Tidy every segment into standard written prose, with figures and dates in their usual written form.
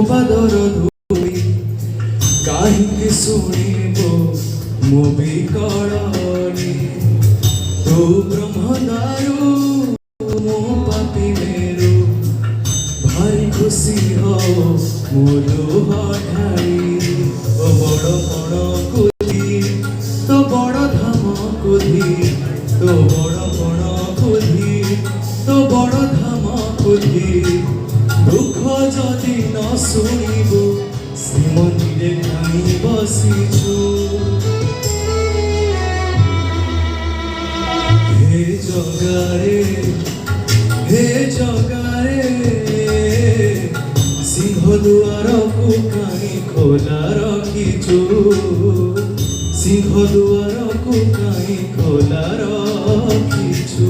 बादर धुई काहिंकी शुणिबो मो विकळनी तू ब्रह्मदारू मो पापी मेरू भारी खुशी हो मो लुह ढाई ओ बड़ बड़ कुदी तो बड़ धाम कुदी तो बड़ बड़ कुदी तो बड़ धाम कुदी दुख जदि न शुणिबो श्रीमंदिरे काई बसिछु हे जगारे सिंहदुआर को काई खोला रखिछु सिंहदुआर को काई खोला रखिछु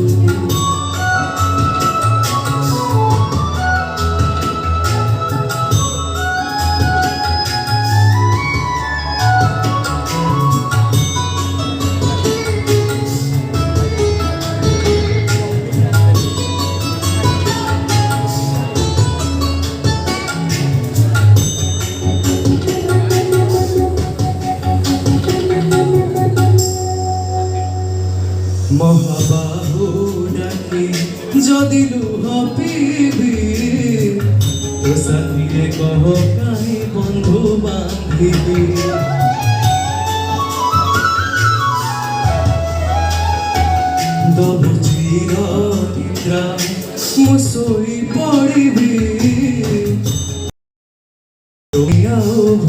महाबाहु डाकी जदि लुह पीबी तो साथी कह काई बंधु बांधिबी दबु चिर निद्रा मु सोई पड़िबी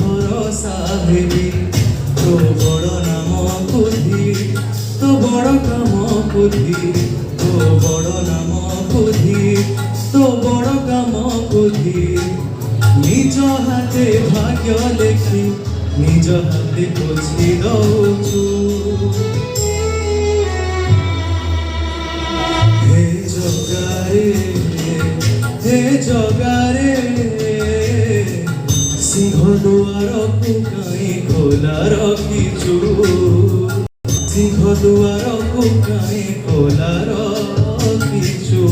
भरोसा हेबी तो बड़ नाम कुधी तो बड़ काम कुधी तो बड़ नाम कुधी तो बड़ काम कुधी निज हाथे भाग्य लेखी निज हाथे पोछि दउछु हे जगारे सिंहदुआर को काई खोला रखिछु सिंहदुआर को काई खोला रखिछु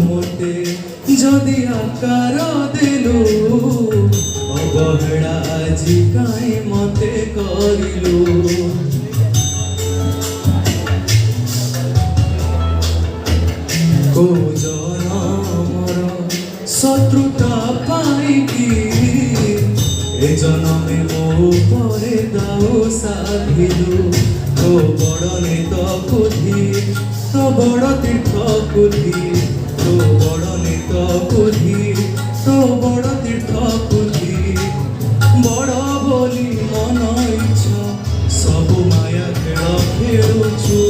मोटे जदि आकार देलु अवहेला आजि काई मते करिलु को जनमर शत्रुता पाइकी ए जनमे मो परे दाउ साधिलु तो बड़ नेत कुधी तो बड़ तीर्थ कुधी तो बड़ नेत कुधी तो बड़ तीर्थ कुधी बड़ बोली मन इच्छा सब माया खेल खेलुछु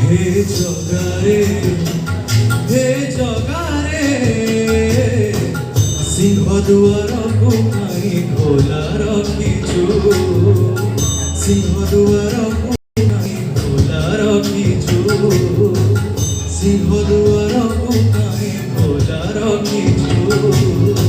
हे जगारे सिंहदुआर को काई खोला रखिछु सिंहदुआर को काई खोला रखिछु सिंहदुआर को काई खोला रखिछु।